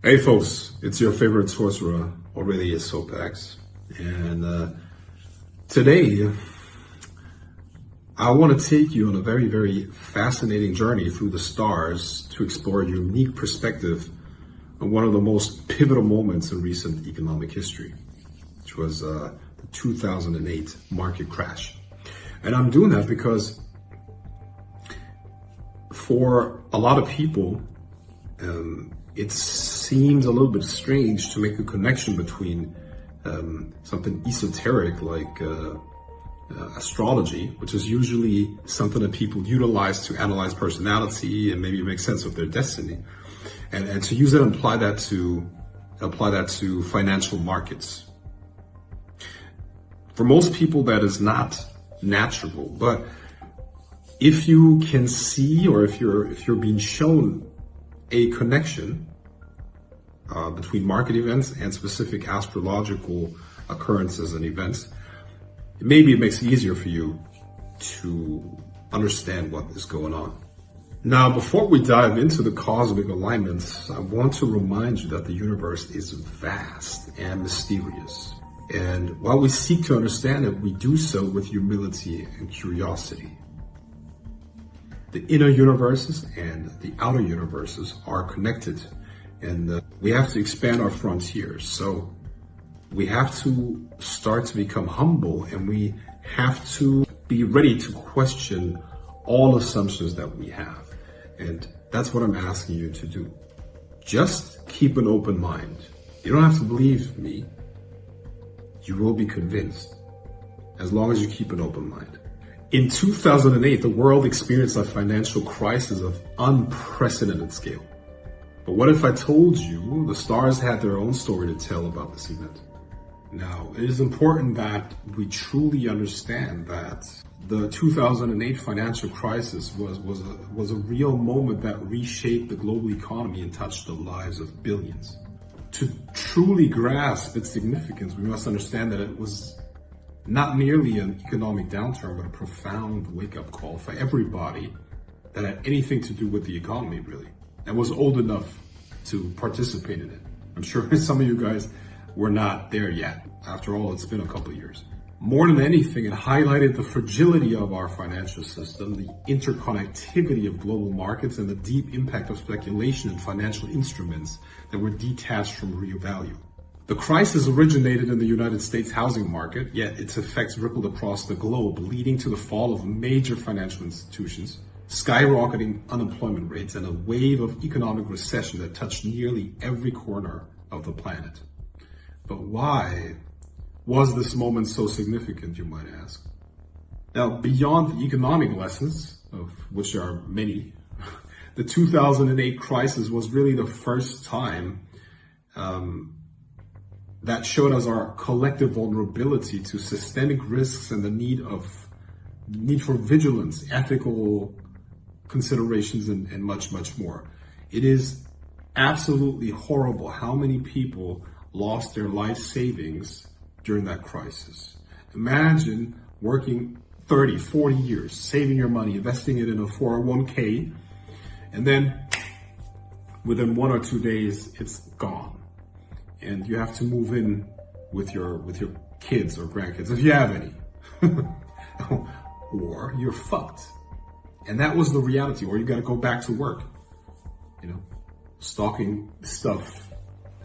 Hey folks, it's your favorite sorcerer, Aurelius Sopax, and today I want to take you on a very, very fascinating journey through the stars to explore a unique perspective on one of the most pivotal moments in recent economic history, which was the 2008 market crash. And I'm doing that because for a lot of people, it seems a little bit strange to make a connection between something esoteric like astrology, which is usually something that people utilize to analyze personality and maybe make sense of their destiny, and to use it and apply that to financial markets. For most people, that is not natural, but if you can see, or if you're being shown a connection between market events and specific astrological occurrences and events, maybe it makes it easier for you to understand what is going on. Now, before we dive into the cosmic alignments, I want to remind you that the universe is vast and mysterious. And while we seek to understand it, we do so with humility and curiosity. The inner universes and the outer universes are connected, and we have to expand our frontiers. So we have to start to become humble, and we have to be ready to question all assumptions that we have. And that's what I'm asking you to do. Just keep an open mind. You don't have to believe me. You will be convinced as long as you keep an open mind. In 2008, the world experienced a financial crisis of unprecedented scale. But what if I told you the stars had their own story to tell about this event? Now, it is important that we truly understand that the 2008 financial crisis was a real moment that reshaped the global economy and touched the lives of billions. To truly grasp its significance, we must understand that it was not merely an economic downturn, but a profound wake-up call for everybody that had anything to do with the economy, really, and was old enough to participate in it. I'm sure some of you guys were not there yet. After all, it's been a couple of years. More than anything, it highlighted the fragility of our financial system, the interconnectivity of global markets, and the deep impact of speculation in financial instruments that were detached from real value. The crisis originated in the United States housing market, yet its effects rippled across the globe, leading to the fall of major financial institutions, skyrocketing unemployment rates, and a wave of economic recession that touched nearly every corner of the planet. But why was this moment so significant, you might ask? Now, beyond the economic lessons, of which there are many, the 2008 crisis was really the first time that showed us our collective vulnerability to systemic risks and the need for vigilance, ethical considerations, and much, much more. It is absolutely horrible how many people lost their life savings during that crisis. Imagine working 30, 40 years, saving your money, investing it in a 401k, and then within 1 or 2 days, it's gone. And you have to move in with your kids or grandkids, if you have any, or you're fucked. And that was the reality, or you got to go back to work, stocking stuff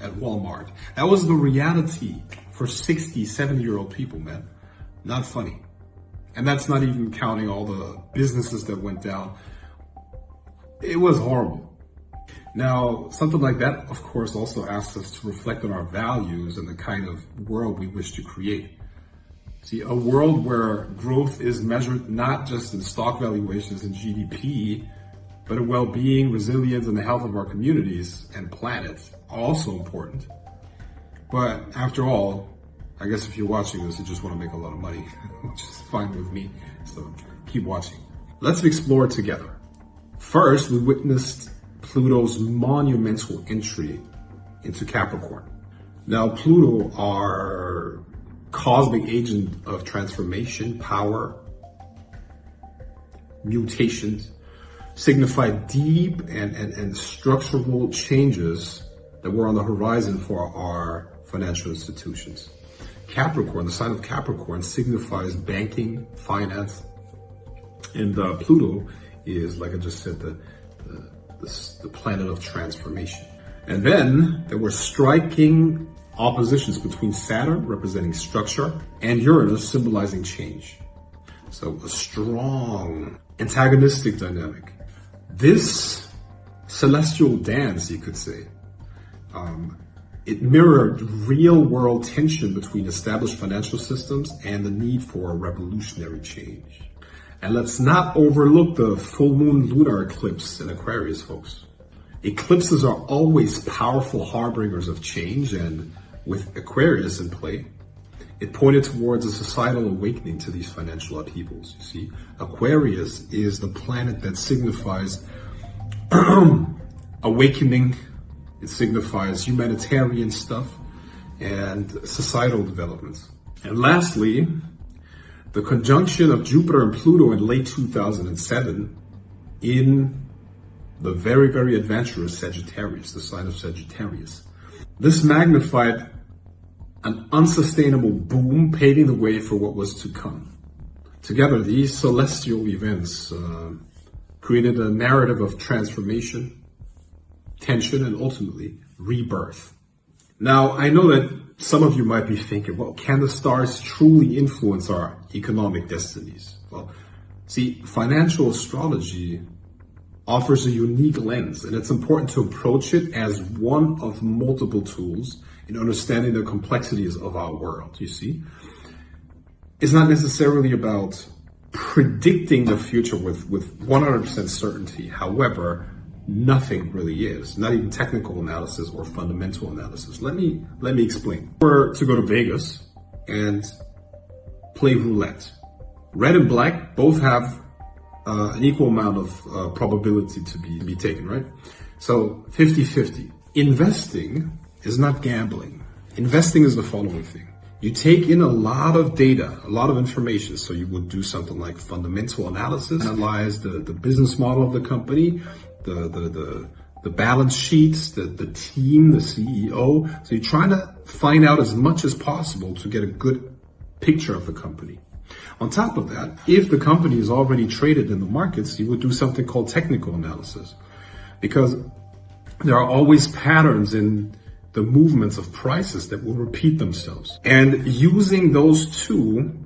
at Walmart. That was the reality for 60, 70-year-old people, man. Not funny. And that's not even counting all the businesses that went down. It was horrible. Now, something like that, of course, also asks us to reflect on our values and the kind of world we wish to create. See, a world where growth is measured not just in stock valuations and GDP, but in well-being, resilience, and the health of our communities and planet are also important. But after all, I guess if you're watching this, you just want to make a lot of money, which is fine with me. So keep watching. Let's explore it together. First, we witnessed Pluto's monumental entry into Capricorn. Now, Pluto, our cosmic agent of transformation, power, mutations, signify deep and structural changes that were on the horizon for our financial institutions. Capricorn, the sign of Capricorn, signifies banking, finance, and Pluto is, like I just said, the planet of transformation. And then there were striking oppositions between Saturn, representing structure, and Uranus, symbolizing change. So a strong antagonistic dynamic. This celestial dance, you could say, it mirrored real-world tension between established financial systems and the need for a revolutionary change. And let's not overlook the full moon lunar eclipse in Aquarius, folks. Eclipses are always powerful harbingers of change, and with Aquarius in play, it pointed towards a societal awakening to these financial upheavals. You see, Aquarius is the planet that signifies awakening. It signifies humanitarian stuff and societal developments. And lastly, the conjunction of Jupiter and Pluto in late 2007 in the very, very adventurous Sagittarius, the sign of Sagittarius. This magnified an unsustainable boom, paving the way for what was to come. Together, these celestial events created a narrative of transformation, tension, and ultimately rebirth. Now, I know that some of you might be thinking, well, can the stars truly influence our economic destinies? Well, see, financial astrology offers a unique lens, and it's important to approach it as one of multiple tools in understanding the complexities of our world, you see. It's not necessarily about predicting the future with 100% certainty. However, nothing really is, not even technical analysis or fundamental analysis. Let me explain. If we were to go to Vegas and play roulette, red and black both have an equal amount of probability to be taken, right? So 50-50. Investing is not gambling. Investing is the following thing. You take in a lot of data, a lot of information. So you would do something like fundamental analysis, analyze the business model of the company, the balance sheets, the team, the CEO. So you're trying to find out as much as possible to get a good picture of the company. On top of that, if the company is already traded in the markets, you would do something called technical analysis, because there are always patterns in the movements of prices that will repeat themselves. And using those two,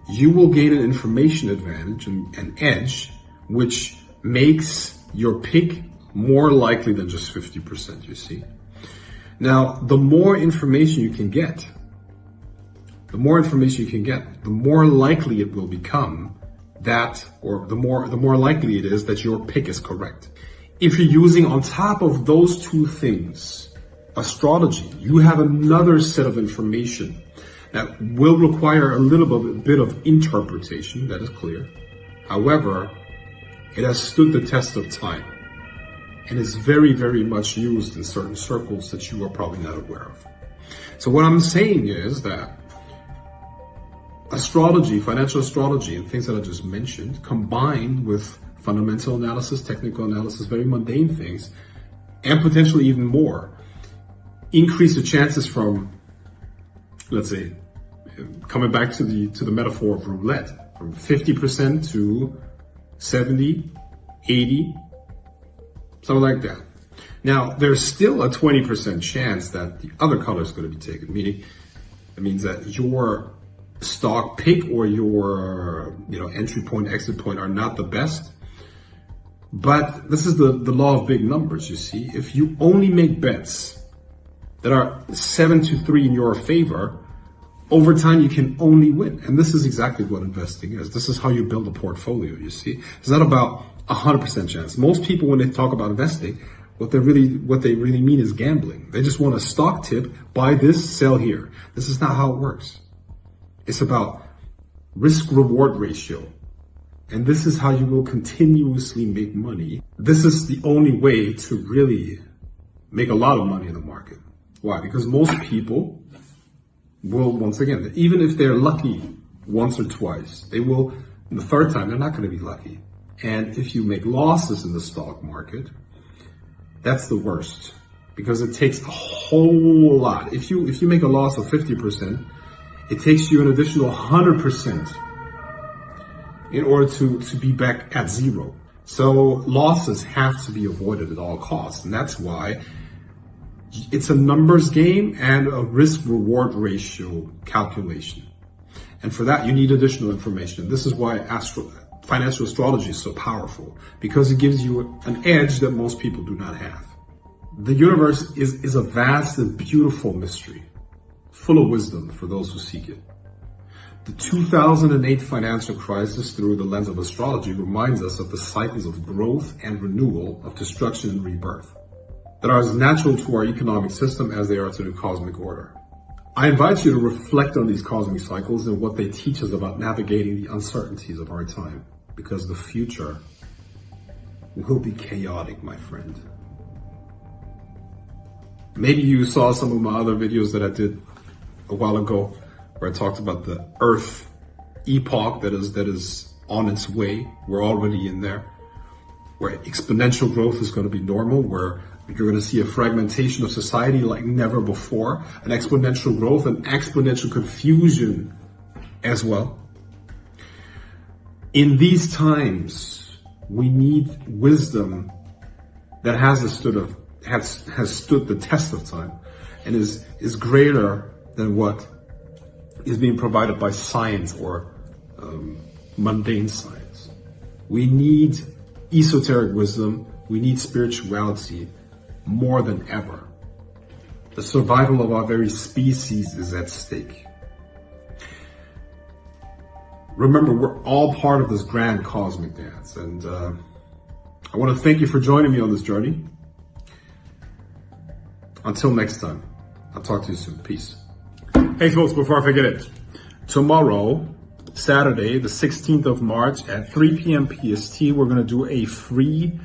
you will gain an information advantage, an edge, which makes your pick more likely than just 50%, you see. Now, the more information you can get, the more likely it will become that, or the more likely it is that your pick is correct. If you're using on top of those two things, astrology, you have another set of information that will require a little bit of interpretation, that is clear. However, it has stood the test of time and is very, very much used in certain circles that you are probably not aware of. So what I'm saying is that astrology, financial astrology, and things that I just mentioned, combined with fundamental analysis, technical analysis, very mundane things, and potentially even more, increase the chances from, let's say, coming back to the metaphor of roulette, from 50% to 70, 80, something like that. Now, there's still a 20% chance that the other color is going to be taken, meaning it means that your stock pick or your entry point, exit point are not the best. But this is the law of big numbers, you see. If you only make bets that are 7-3 in your favor, over time you can only win. And this is exactly what investing is. This is how you build a portfolio, you see. It's not about 100% chance. Most people, when they talk about investing, what they really mean is gambling. They just want a stock tip, buy this, sell here. This is not how it works. It's about risk-reward ratio. And this is how you will continuously make money. This is the only way to really make a lot of money in the market. Why? Because most people will, once again, even if they're lucky once or twice, they will, the third time, they're not going to be lucky. And if you make losses in the stock market, that's the worst. because it takes a whole lot. If you make a loss of 50%, it takes you an additional 100% in order to be back at zero. So losses have to be avoided at all costs. And that's why it's a numbers game and a risk-reward ratio calculation. And for that, you need additional information. This is why financial astrology is so powerful, because it gives you an edge that most people do not have. The universe is a vast and beautiful mystery, full of wisdom for those who seek it. The 2008 financial crisis through the lens of astrology reminds us of the cycles of growth and renewal, of destruction and rebirth, that are as natural to our economic system as they are to the cosmic order. I invite you to reflect on these cosmic cycles and what they teach us about navigating the uncertainties of our time, because the future will be chaotic, my friend. Maybe you saw some of my other videos that I did a while ago, where I talked about the Earth epoch that is on its way. We're already in there, where exponential growth is going to be normal, where you're going to see a fragmentation of society like never before, an exponential growth, an exponential confusion as well. In these times, we need wisdom that has stood the test of time and is greater than what is being provided by science or mundane science. We need esoteric wisdom. We need spirituality more than ever. The survival of our very species is at stake. Remember, we're all part of this grand cosmic dance, and I want to thank you for joining me on this journey. Until next time, I'll talk to you soon. Peace. Hey folks, before I forget it, tomorrow, Saturday, the 16th of March at 3 p.m. PST, we're going to do a free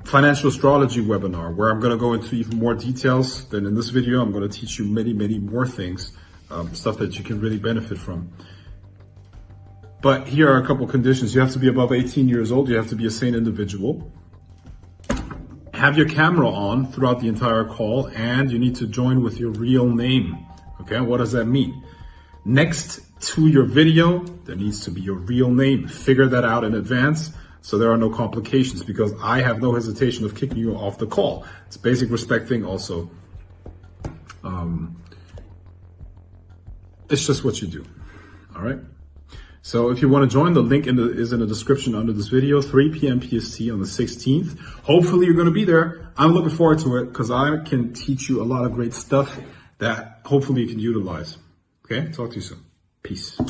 financial astrology webinar where I'm going to go into even more details than in this video. I'm going to teach you many, many more things, stuff that you can really benefit from. But here are a couple conditions. You have to be above 18 years old. You have to be a sane individual. Have your camera on throughout the entire call, and you need to join with your real name. Okay, what does that mean? Next to your video, there needs to be your real name. Figure that out in advance so there are no complications, because I have no hesitation of kicking you off the call. It's a basic respect thing also. It's just what you do, all right? So if you want to join, the link is in the description under this video, 3 p.m. PST on the 16th. Hopefully you're going to be there. I'm looking forward to it because I can teach you a lot of great stuff that hopefully you can utilize. Okay, talk to you soon. Peace.